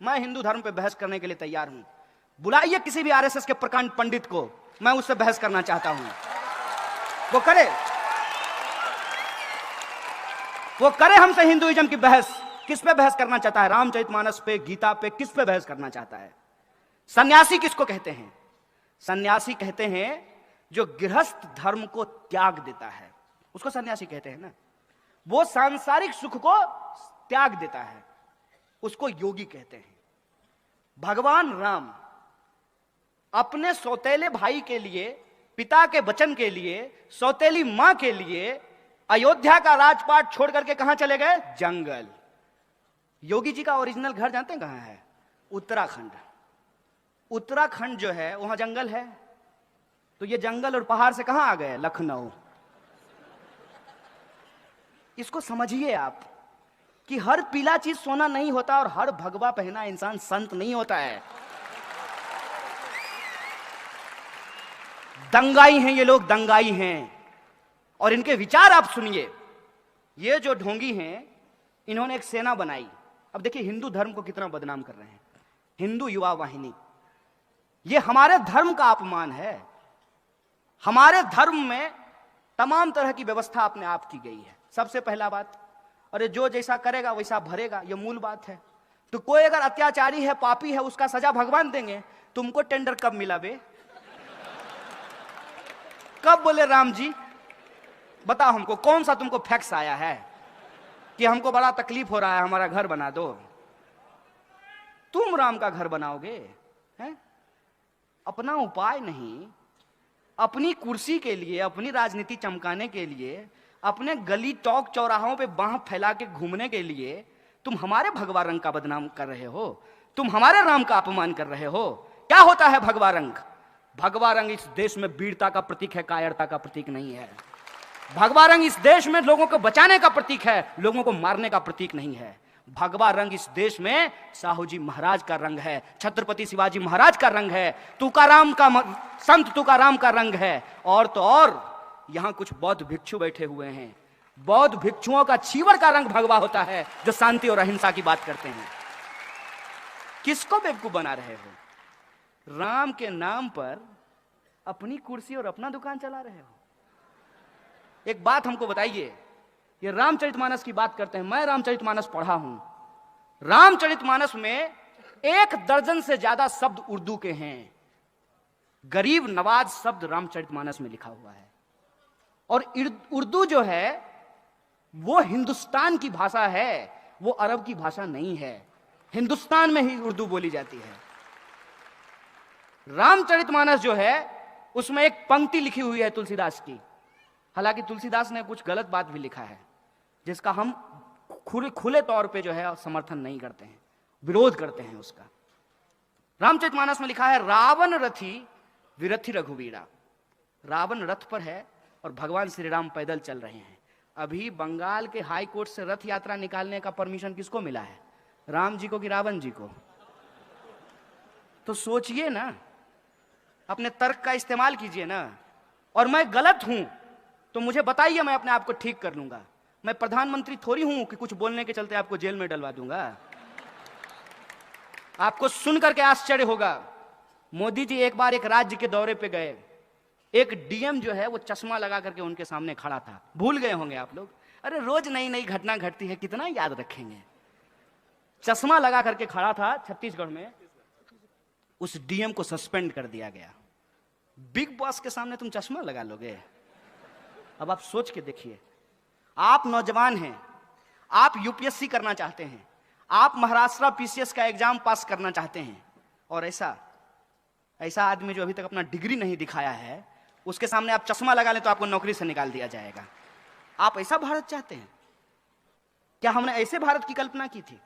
मैं हिंदू धर्म पे बहस करने के लिए तैयार हूं। बुलाइए किसी भी आरएसएस के प्रकांड पंडित को, मैं उससे बहस करना चाहता हूं। वो करे हमसे हिंदुइज्म की बहस। किस पे बहस करना चाहता है? रामचरितमानस पे, गीता पे, किस पे बहस करना चाहता है? सन्यासी किसको कहते हैं? सन्यासी कहते हैं जो गृहस्थ धर्म को त्याग देता है, उसको सन्यासी कहते हैं ना। वो सांसारिक सुख को त्याग देता है, उसको योगी कहते हैं। भगवान राम अपने सौतेले भाई के लिए, पिता के वचन के लिए, सौतेली मां के लिए अयोध्या का राजपाट छोड़ करके कहां चले गए? जंगल। योगी जी का ओरिजिनल घर जानते हैं कहां है? उत्तराखंड। उत्तराखंड जो है वहां जंगल है, तो ये जंगल और पहाड़ से कहां आ गए? लखनऊ। इसको समझिए आप कि हर पीला चीज सोना नहीं होता और हर भगवा पहना इंसान संत नहीं होता है। दंगाई हैं ये लोग, दंगाई हैं। और इनके विचार आप सुनिए। ये जो ढोंगी हैं, इन्होंने एक सेना बनाई। अब देखिए हिंदू धर्म को कितना बदनाम कर रहे हैं। हिंदू युवा वाहिनी, ये हमारे धर्म का अपमान है। हमारे धर्म में तमाम तरह की व्यवस्था अपने आप की गई है। सबसे पहला बात, अरे जो जैसा करेगा वैसा भरेगा, ये मूल बात है। तो कोई अगर अत्याचारी है, पापी है, उसका सजा भगवान देंगे। तुमको टेंडर कब मिला बे? कब बोले राम जी? बताओ हमको, कौन सा तुमको फैक्स आया है कि हमको बड़ा तकलीफ हो रहा है, हमारा घर बना दो? तुम राम का घर बनाओगे हैं? अपना उपाय नहीं, अपनी कुर्सी के लिए, अपनी राजनीति चमकाने के लिए, अपने गली चौक चौराहों पे बाह फैला के घूमने के लिए तुम हमारे भगवा रंग का बदनाम कर रहे हो। तुम हमारे राम का अपमान कर रहे हो। क्या होता है भगवा रंग? भगवा रंग इस देश में वीरता का प्रतीक है, कायरता का प्रतीक नहीं है। भगवा रंग इस देश में लोगों को बचाने का प्रतीक है, लोगों को मारने का प्रतीक नहीं है। भगवा रंग इस देश में साहू जी महाराज का रंग है, छत्रपति शिवाजी महाराज का रंग है, तुकाराम का, संत तुकाराम का रंग है। और तो और यहां कुछ बौद्ध भिक्षु बैठे हुए हैं। बौद्ध भिक्षुओं का चीवर का रंग भगवा होता है, जो शांति और अहिंसा की बात करते हैं। किसको बेवकूफ बना रहे हो? राम के नाम पर अपनी कुर्सी और अपना दुकान चला रहे हो। एक बात हमको बताइए, ये रामचरितमानस की बात करते हैं। मैं रामचरितमानस पढ़ा हूं। रामचरितमानस में 1 दर्जन से ज्यादा शब्द उर्दू के हैं। गरीब नवाज शब्द रामचरितमानस में लिखा हुआ है। और उर्दू जो है वो हिंदुस्तान की भाषा है, वो अरब की भाषा नहीं है। हिंदुस्तान में ही उर्दू बोली जाती है। रामचरितमानस जो है उसमें एक पंक्ति लिखी हुई है तुलसीदास की। हालांकि तुलसीदास ने कुछ गलत बात भी लिखा है, जिसका हम खुले तौर पे जो है समर्थन नहीं करते हैं, विरोध करते हैं उसका। रामचरितमानस में लिखा है, रावण रथी विरथी रघुवीरा। रावण रथ पर है और भगवान श्री राम पैदल चल रहे हैं। अभी बंगाल के हाई कोर्ट से रथ यात्रा निकालने का परमिशन किसको मिला है? राम जी को कि रावण जी को? तो सोचिए ना, अपने तर्क का इस्तेमाल कीजिए ना। और मैं गलत हूं तो मुझे बताइए, मैं अपने आप को ठीक कर लूंगा। मैं प्रधानमंत्री थोड़ी हूं कि कुछ बोलने के चलते आपको जेल में डलवा दूंगा। आपको सुन करके आश्चर्य होगा, मोदी जी एक बार एक राज्य के दौरे पे गए। एक डीएम जो है वो चश्मा लगा करके उनके सामने खड़ा था। भूल गए होंगे आप लोग, अरे रोज नई नई घटना घटती है, कितना याद रखेंगे। चश्मा लगा करके खड़ा था छत्तीसगढ़ में। उस डीएम को सस्पेंड कर दिया गया। बिग बॉस के सामने तुम चश्मा लगा लोगे? अब आप सोच के देखिए, आप नौजवान हैं, आप यूपीएससी करना चाहते हैं, आप महाराष्ट्र पीसीएस का एग्जाम पास करना चाहते हैं, और ऐसा आदमी जो अभी तक अपना डिग्री नहीं दिखाया है, उसके सामने आप चश्मा लगा लें तो आपको नौकरी से निकाल दिया जाएगा। आप ऐसा भारत चाहते हैं क्या? हमने ऐसे भारत की कल्पना की थी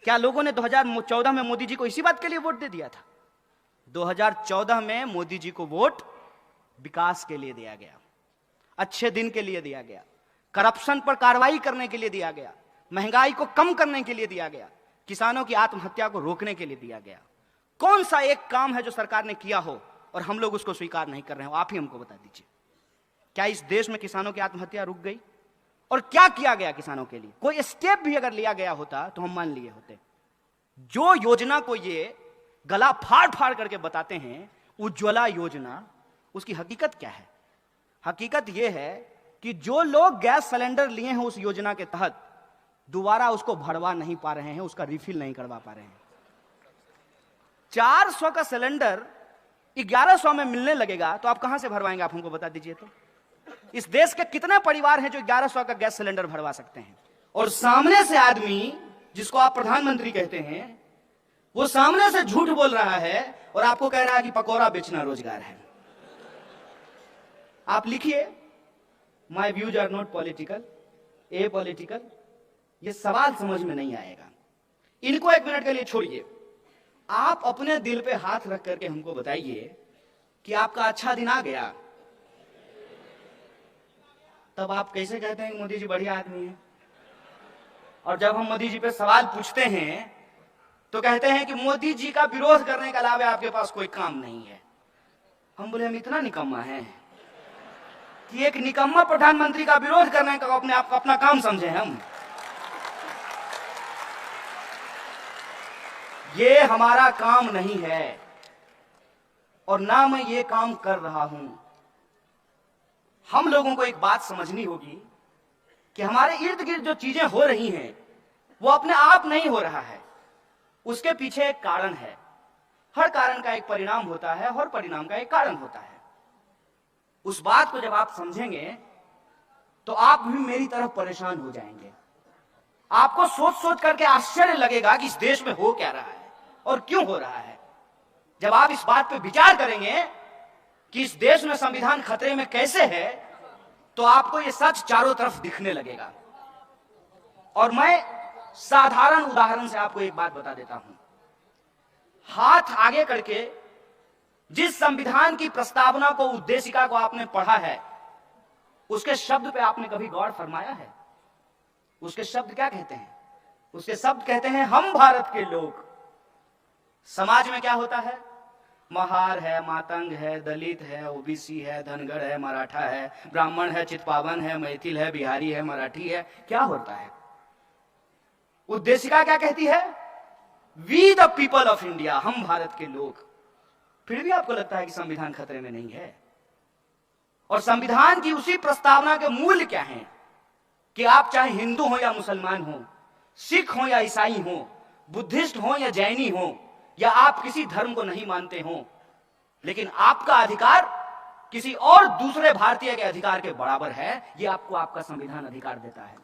क्या? लोगों ने 2014 में मोदी जी को इसी बात के लिए वोट दे दिया था। 2014 में मोदी जी को वोट विकास के लिए दिया गया, अच्छे दिन के लिए दिया गया, करप्शन पर कार्रवाई करने के लिए दिया गया, महंगाई को कम करने के लिए दिया गया, किसानों की आत्महत्या को रोकने के लिए दिया गया। कौन सा एक काम है जो सरकार ने किया हो और हम लोग उसको स्वीकार नहीं कर रहे हो? आप ही हमको बता दीजिए। क्या इस देश में किसानों की आत्महत्या रुक गई? और क्या किया गया किसानों के लिए? कोई स्टेप भी अगर लिया गया होता तो हम मान लिए होते। जो योजना को ये गला फाड़ फाड़ करके बताते हैं उज्ज्वला योजना, उसकी हकीकत क्या है? हकीकत यह है कि जो लोग गैस सिलेंडर लिए हैं उस योजना के तहत दोबारा उसको भरवा नहीं पा रहे हैं, उसका रिफिल नहीं करवा पा रहे हैं। 400 का सिलेंडर 1100 में मिलने लगेगा तो आप कहां से भरवाएंगे? आप हमको बता दीजिए तो। इस देश के कितने परिवार हैं जो 1100 का गैस सिलेंडर भरवा सकते हैं? और सामने से आदमी जिसको आप प्रधानमंत्री कहते हैं, वो सामने से झूठ बोल रहा है और आपको कह रहा है कि पकौड़ा बेचना रोजगार है। आप लिखिए, my views are not political, apolitical. ये सवाल समझ में नहीं आएगा। इनको एक मिनट के लिए छोड़िए, आप अपने दिल पे हाथ रख करके हमको बताइए कि आपका अच्छा दिन आ गया। तब आप कैसे कहते हैं मोदी जी बढ़िया आदमी है? और जब हम मोदी जी पे सवाल पूछते हैं तो कहते हैं कि मोदी जी का विरोध करने के अलावा आपके पास कोई काम नहीं है। हम बोले हम इतना निकम्मा हैं कि एक निकम्मा प्रधानमंत्री का विरोध करने का अपने आप को अपना काम समझे हम? ये हमारा काम नहीं है और ना मैं ये काम कर रहा हूं। हम लोगों को एक बात समझनी होगी कि हमारे इर्द गिर्द जो चीजें हो रही हैं वो अपने आप नहीं हो रहा है, उसके पीछे एक कारण है। हर कारण का एक परिणाम होता है, हर परिणाम का एक कारण होता है। उस बात को जब आप समझेंगे तो आप भी मेरी तरह परेशान हो जाएंगे। आपको सोच सोच करके आश्चर्य लगेगा कि इस देश में हो क्या रहा है और क्यों हो रहा है। जब आप इस बात पे विचार करेंगे कि इस देश में संविधान खतरे में कैसे है, तो आपको यह सच चारों तरफ दिखने लगेगा। और मैं साधारण उदाहरण से आपको एक बात बता देता हूं। हाथ आगे करके जिस संविधान की प्रस्तावना को, उद्देशिका को आपने पढ़ा है, उसके शब्द पे आपने कभी गौर फरमाया है? उसके शब्द क्या कहते हैं? उसके शब्द कहते हैं हम भारत के लोग। समाज में क्या होता है? महार है, मातंग है, दलित है, ओबीसी है, धनगर है, मराठा है, ब्राह्मण है, चितपावन है, मैथिल है, बिहारी है, मराठी है। क्या होता है? उद्देशिका क्या कहती है? We the people of India, हम भारत के लोग। फिर भी आपको लगता है कि संविधान खतरे में नहीं है। और संविधान की उसी प्रस्तावना के मूल्य क्या हैं कि आप चाहे हिंदू हो या मुसलमान हो, सिख हो या ईसाई हो, बुद्धिस्ट हो या जैनी हो, या आप किसी धर्म को नहीं मानते हो, लेकिन आपका अधिकार किसी और दूसरे भारतीय के अधिकार के बराबर है। यह आपको आपका संविधान अधिकार देता है।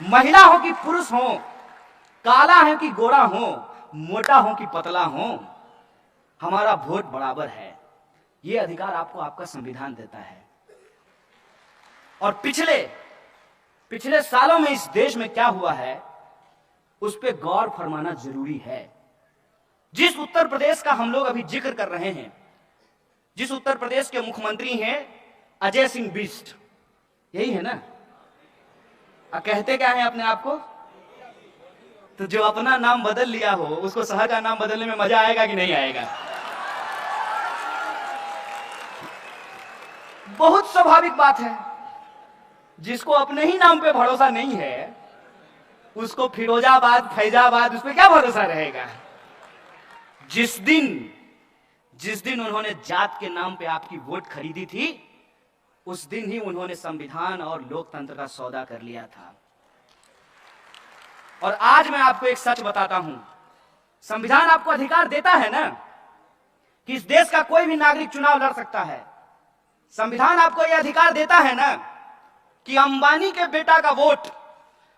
महिला हो कि पुरुष हो, काला हो कि गोरा हो, मोटा हो कि पतला हो, हमारा वोट बराबर है। यह अधिकार आपको आपका संविधान देता है। और पिछले सालों में इस देश में क्या हुआ है उस पर गौर फरमाना जरूरी है। जिस उत्तर प्रदेश का हम लोग अभी जिक्र कर रहे हैं, जिस उत्तर प्रदेश के मुख्यमंत्री हैं अजय सिंह बिष्ट, यही है ना? कहते क्या है अपने आप को? तो जो अपना नाम बदल लिया हो उसको शहर का नाम बदलने में मजा आएगा कि नहीं आएगा? बहुत स्वाभाविक बात है। जिसको अपने ही नाम पे भरोसा नहीं है उसको फिरोजाबाद, फैजाबाद, उस पर क्या भरोसा रहेगा? जिस दिन उन्होंने जात के नाम पे आपकी वोट खरीदी थी, उस दिन ही उन्होंने संविधान और लोकतंत्र का सौदा कर लिया था। और आज मैं आपको एक सच बताता हूं, संविधान आपको अधिकार देता है ना कि इस देश का कोई भी नागरिक चुनाव लड़ सकता है। संविधान आपको यह अधिकार देता है ना कि अंबानी के बेटा का वोट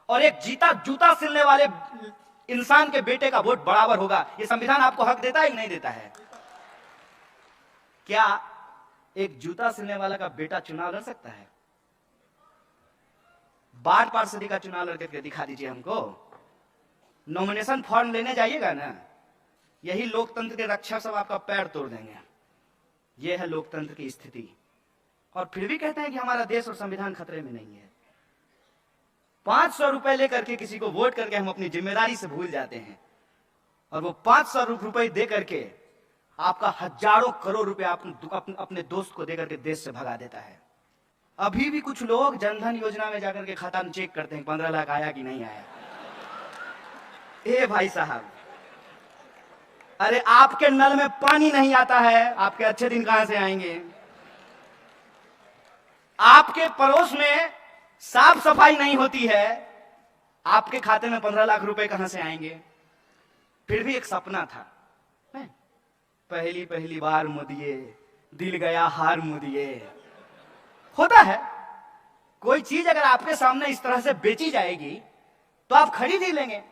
और एक जूता सिलने वाले इंसान के बेटे का वोट बराबर होगा। यह संविधान आपको हक देता है कि नहीं देता है? क्या एक जूता सिलने वाला का बेटा चुनाव लड़ सकता है? वार्ड पार्षद का चुनाव लड़ करके दिखा दीजिए हमको। नॉमिनेशन फॉर्म लेने जाइएगा ना, यही लोकतंत्र के रक्षक सब आपका पैर तोड़ देंगे। यह है लोकतंत्र की स्थिति। और फिर भी कहते हैं कि हमारा देश और संविधान खतरे में नहीं है। 500 रुपए लेकर के किसी को वोट करके हम अपनी जिम्मेदारी से भूल जाते हैं, और वो 500 रुपए दे करके आपका हजारों करोड़ रुपए अपने दोस्त को देकर के देश से भगा देता है। अभी भी कुछ लोग जनधन योजना में जाकर के खाता में चेक करते हैं 15 लाख आया कि नहीं आया। ए भाई साहब, अरे आपके नल में पानी नहीं आता है, आपके अच्छे दिन कहां से आएंगे? आपके पड़ोस में साफ सफाई नहीं होती है, आपके खाते में 15 लाख रुपए कहां से आएंगे? फिर भी एक सपना था, पहली पहली बार मुदिए, दिल गया हार मुदिए। होता है, कोई चीज अगर आपके सामने इस तरह से बेची जाएगी तो आप खरीद ही लेंगे।